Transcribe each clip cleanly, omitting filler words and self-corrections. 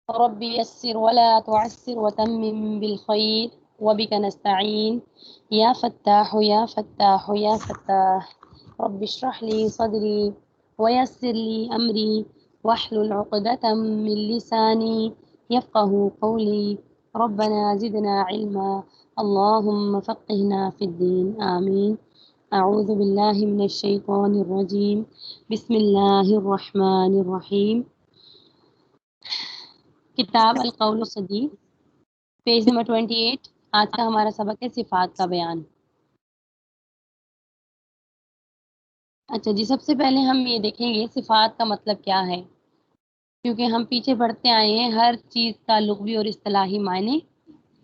رب يسر ولا تعسر وتمم بالخير وبك نستعين يا فتاح يا فتاح يا فتاح رب اشرح لي صدري ويسر لي أمري واحلل عقدة من لساني يفقه قولي ربنا زدنا علما اللهم فقهنا في الدين آمين. أعوذ بالله من الشيطان الرجيم بسم الله الرحمن الرحيم. کتاب القول السدید، پیج نمبر 28۔ آج کا ہمارا سبق ہے صفات کا بیان۔ اچھا جی، سب سے پہلے ہم یہ دیکھیں گے صفات کا مطلب کیا ہے، کیونکہ ہم پیچھے پڑھتے آئے ہیں ہر چیز کا لغوی اور اصطلاحی معنی،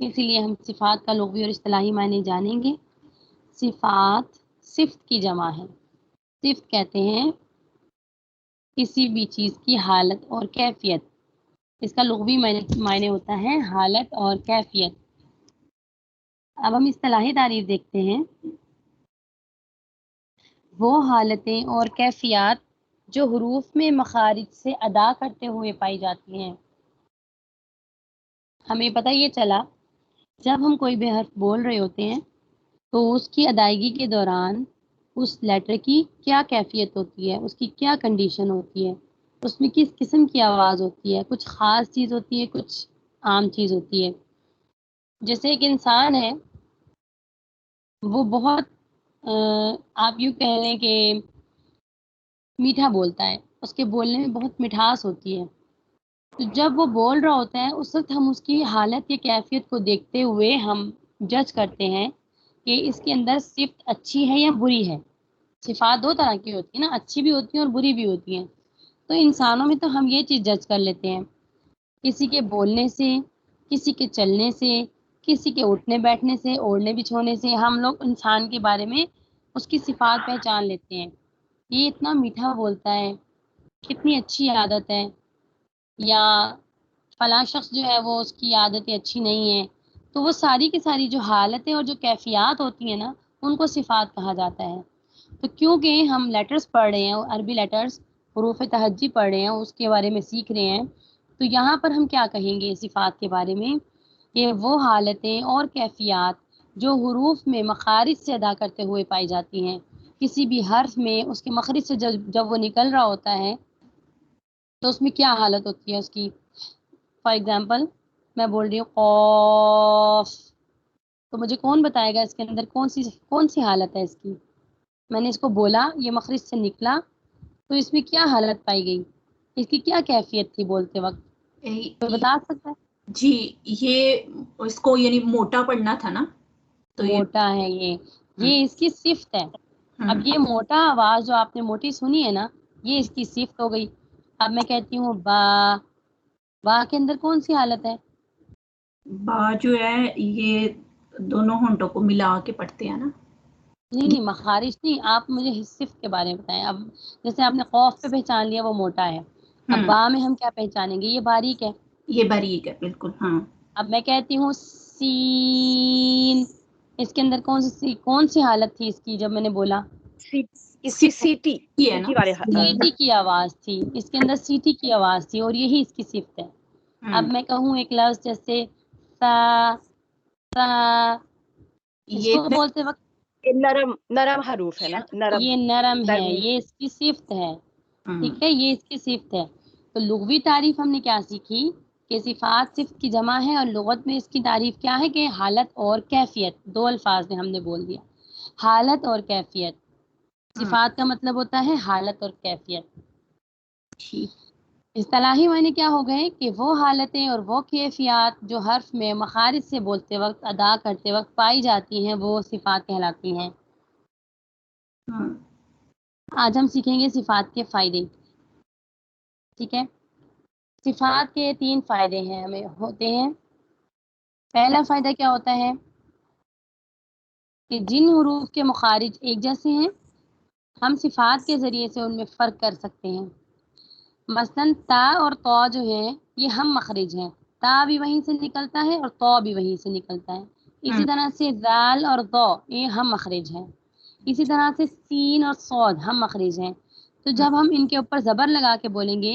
اسی لیے ہم صفات کا لغوی اور اصطلاحی معنی جانیں گے۔ صفات صفت کی جمع ہے۔ صفت کہتے ہیں کسی بھی چیز کی حالت اور کیفیت، اس کا لغوی معنی ہوتا ہے حالت اور کیفیت۔ اب ہم اصطلاحی تعریف دیکھتے ہیں۔ وہ حالتیں اور کیفیات جو حروف میں مخارج سے ادا کرتے ہوئے پائی جاتی ہیں۔ ہمیں پتہ یہ چلا جب ہم کوئی بھی حرف بول رہے ہوتے ہیں تو اس کی ادائیگی کے دوران اس لیٹر کی کیا کیفیت ہوتی ہے، اس کی کیا کنڈیشن ہوتی ہے، اس میں کس قسم کی آواز ہوتی ہے، کچھ خاص چیز ہوتی ہے، کچھ عام چیز ہوتی ہے۔ جیسے ایک انسان ہے، وہ بہت آپ یوں کہہ لیں کہ میٹھا بولتا ہے، اس کے بولنے میں بہت مٹھاس ہوتی ہے، تو جب وہ بول رہا ہوتا ہے اس وقت ہم اس کی حالت یا کیفیت کو دیکھتے ہوئے ہم جج کرتے ہیں کہ اس کے اندر صفت اچھی ہے یا بری ہے۔ صفات دو طرح کی ہوتی ہیں نا، اچھی بھی ہوتی ہیں اور بری بھی ہوتی ہیں۔ تو انسانوں میں تو ہم یہ چیز جج کر لیتے ہیں، کسی کے بولنے سے، کسی کے چلنے سے، کسی کے اٹھنے بیٹھنے سے، اوڑھنے بچھونے سے ہم لوگ انسان کے بارے میں اس کی صفات پہچان لیتے ہیں۔ یہ اتنا میٹھا بولتا ہے، کتنی اچھی عادت ہے، یا فلاں شخص جو ہے وہ اس کی عادتیں اچھی نہیں ہیں۔ تو وہ ساری کی ساری جو حالتیں اور جو کیفیات ہوتی ہیں نا، ان کو صفات کہا جاتا ہے۔ تو کیونکہ ہم لیٹرز پڑھ رہے ہیں، عربی لیٹرز، حروف تہجی پڑھ رہے ہیں، اس کے بارے میں سیکھ رہے ہیں، تو یہاں پر ہم کیا کہیں گے صفات کے بارے میں کہ وہ حالتیں اور کیفیات جو حروف میں مخارج سے ادا کرتے ہوئے پائی جاتی ہیں۔ کسی بھی حرف میں اس کے مخرج سے جب وہ نکل رہا ہوتا ہے تو اس میں کیا حالت ہوتی ہے اس کی۔ فار ایگزامپل میں بول رہی ہوں قاف، تو مجھے کون بتائے گا اس کے اندر کون سی حالت ہے اس کی۔ میں نے اس کو بولا، یہ مخرج سے نکلا، تو اس میں کیا حالت پائی گئی، اس کی کیا کیفیت تھی بولتے وقت، کوئی بتا سکتا ہے؟ جی یہ اس کو یعنی موٹا پڑھنا تھا نا، تو موٹا ہے یہ اس کی صفت ہے۔ اب یہ موٹا آواز جو آپ نے موٹی سنی ہے نا، یہ اس کی صفت ہو گئی۔ اب میں کہتی ہوں با، با کے اندر کون سی حالت ہے؟ با جو ہے یہ دونوں ہونٹوں کو ملا کے پڑھتے ہیں نا۔ نہیں مخارج نہیں، آپ مجھے صفت کے بارے میں بتائیں۔ اب جیسے آپ نے قوف پہ پہچان لیا وہ موٹا ہے، اب با میں ہم کیا پہچانیں گے؟ یہ باریک ہے، یہ باریک ہے بالکل۔ ہاں اب میں کہتی ہوں سین، اس کے اندر کون سی حالت تھی اس کی جب میں نے بولا؟ اس کی سیٹی ہے نا، سیٹی کی آواز تھی، اس کے اندر سیٹی کی آواز تھی، اور یہی اس کی صفت ہے۔ اب میں کہوں ایک لفظ جیسے سا، سا، اس کو بولتے وقت نرم حروف ہے نا، نرم، یہ نرم ہے، یہ اس کی صفت ہے، ٹھیک ہے، یہ اس کی صفت ہے۔ تو لغوی تعریف ہم نے کیا سیکھی کہ صفات صفت کی جمع ہے، اور لغت میں اس کی تعریف کیا ہے کہ حالت اور کیفیت، دو الفاظ میں ہم نے بول دیا، حالت اور کیفیت۔ صفات کا مطلب ہوتا ہے حالت اور کیفیت۔ اصطلاحی معنی کیا ہو گئے کہ وہ حالتیں اور وہ کیفیات جو حرف میں مخارج سے بولتے وقت، ادا کرتے وقت پائی جاتی ہیں، وہ صفات کہلاتی ہیں۔ آج ہم سیکھیں گے صفات کے فائدے، ٹھیک ہے۔ صفات کے 3 فائدے ہیں ہمیں ہوتے ہیں۔ پہلا فائدہ کیا ہوتا ہے کہ جن حروف کے مخارج ایک جیسے ہیں، ہم صفات کے ذریعے سے ان میں فرق کر سکتے ہیں۔ مثلاً تا اور تو جو ہے یہ ہم مخرج ہیں، تا بھی وہیں سے نکلتا ہے اور تو بھی وہیں سے نکلتا ہے۔ اسی طرح سے ذال اور ضو یہ ہم مخرج ہیں۔ اسی طرح سے سین اور صاد ہم مخرج ہیں۔ تو جب ہم ان کے اوپر زبر لگا کے بولیں گے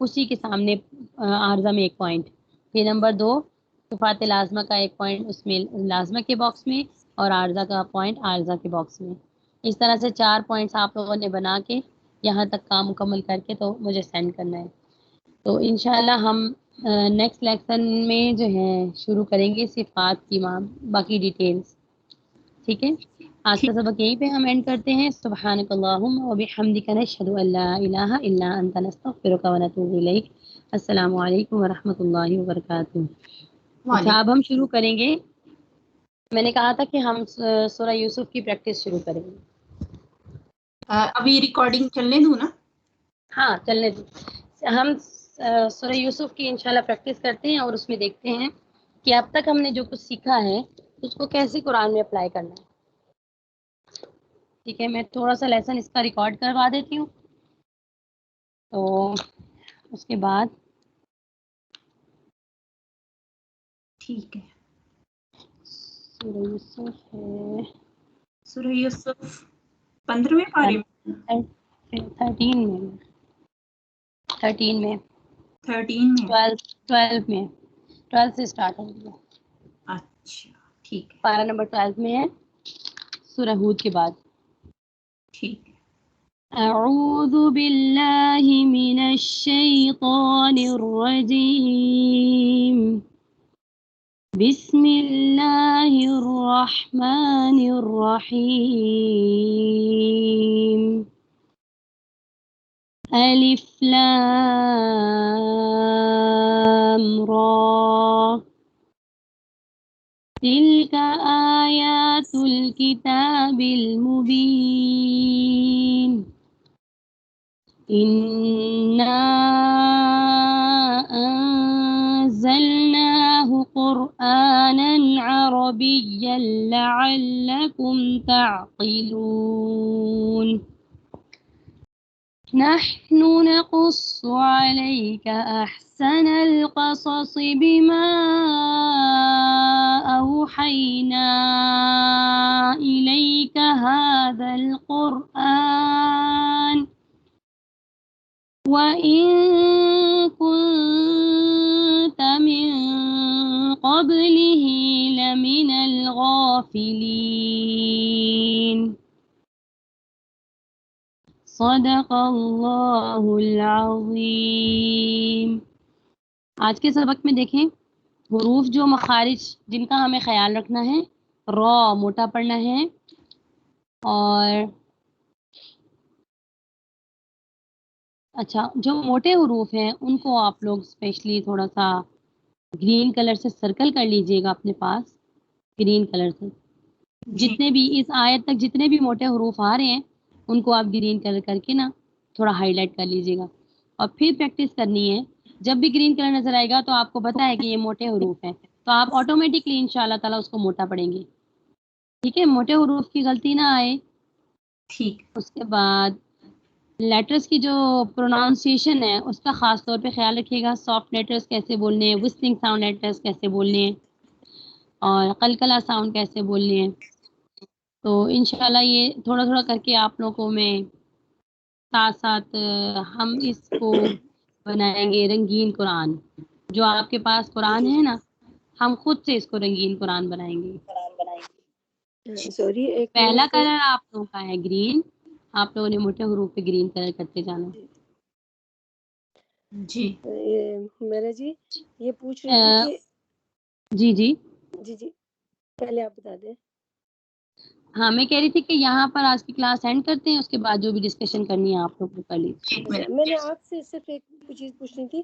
اسی کے سامنے عارضہ میں ایک پوائنٹ. پھر نمبر 2 صفات لازمہ کا ایک پوائنٹ اس میں لازمہ کے باکس میں اور عارضہ کا پوائنٹ عارضہ کے باکس میں. اس طرح سے 4 پوائنٹس آپ لوگوں نے بنا کے یہاں تک کام مکمل کر کے تو مجھے سینڈ کرنا ہے. تو انشاءاللہ ہم نیکسٹ لیکسن میں جو ہے شروع کریں گے صفات کی باقی ڈیٹیلز. ٹھیک ہے، آج کا سبق یہیں پہ ہم اینڈ کرتے ہیں. سبحانک اللہم و بحمدک نشہد ان لا الہ الا انت نستغفرک و نتوب الیک. السلام علیکم ورحمۃ اللہ وبرکاتہ. اچھا اب ہم شروع کریں گے. میں نے کہا تھا کہ ہم سورہ یوسف کی پریکٹس شروع کریں گے. ابھی ریکارڈنگ چلنے دوں نا؟ ہاں چلنے دیں. ہم سورہ یوسف کی انشاءاللہ پریکٹس کرتے ہیں اور اس میں دیکھتے ہیں کہ اب تک ہم نے جو کچھ سیکھا ہے اس کو کیسے قرآن میں اپلائی کرنا ہے. ٹھیک ہے، میں تھوڑا سا لیسن اس کا ریکارڈ کروا دیتی ہوں تو اس کے بعد ٹھیک ہے. سورہ یوسف ہے سورہ یوسف 15ویں پارے میں 13 میں 13 میں 13 میں 12 میں 12 سے اسٹارٹ ہوگی. اچھا ٹھیک ہے. پارہ نمبر 12 میں ہے سورہ ہود کے بعد. ٹھیک ہے. اعوذ باللہ من الشیطان الرجیم. بسم اللہ الرحمن الرحیم. الف لام را تلك آیات الکتاب المبین. إنا أنزلناه قرآنا عربيا لعلكم تعقلون. نحن نقص عليك أحسن القصص بما أوحينا إليك هذا القرآن وَإِن كُنتَ مِن قَبْلِهِ لَمِنَ الْغَافِلِينَ. صدق اللہ العظیم. آج کے سبق میں دیکھیں حروف جو مخارج جن کا ہمیں خیال رکھنا ہے. را موٹا پڑھنا ہے اور اچھا جو موٹے حروف ہیں ان کو آپ لوگ اسپیشلی تھوڑا سا گرین کلر سے سرکل کر لیجئے گا اپنے پاس. گرین کلر سے جتنے بھی اس آیت تک جتنے بھی موٹے حروف آ رہے ہیں ان کو آپ گرین کلر کر کے نا تھوڑا ہائی لائٹ کر لیجئے گا اور پھر پریکٹس کرنی ہے. جب بھی گرین کلر نظر آئے گا تو آپ کو پتہ ہے کہ یہ موٹے حروف ہیں تو آپ آٹومیٹکلی انشاءاللہ تعالیٰ اس کو موٹا پڑھیں گے. ٹھیک ہے، موٹے حروف کی غلطی نہ آئے. ٹھیک. اس کے بعد لیٹرز کی جو پروناؤنسیشن ہے اس کا خاص طور پہ خیال رکھیے گا. سافٹ لیٹرز کیسے بولنے ہیں، وسلنگ ساؤنڈ لیٹرز کیسے بولنے ہیں اور قلقلہ ساؤنڈ کیسے بولنے ہیں. تو انشاءاللہ یہ تھوڑا تھوڑا کر کے آپ لوگوں میں ساتھ ساتھ ہم اس کو بنائیں گے رنگین قرآن. جو آپ کے پاس قرآن ہے نا ہم خود سے اس کو رنگین قرآن بنائیں گے. سوری ایک پہلا کلر آپ لوگوں کا ہے گرین. آپ لوگوں نے موٹے حروف پہ گرین کلر کرتے جانا. جی میرا جی یہ پوچھ رہی تھی کہ جی جی جی جی پہلے آپ بتا دیں. ہاں میں کہہ رہی تھی کہ یہاں پر آج کی کلاس اینڈ کرتے ہیں، اس کے بعد جو بھی ڈسکشن کرنی ہے آپ لوگ کر لیجیے. میں نے آپ سے صرف ایک چیز پوچھنی تھی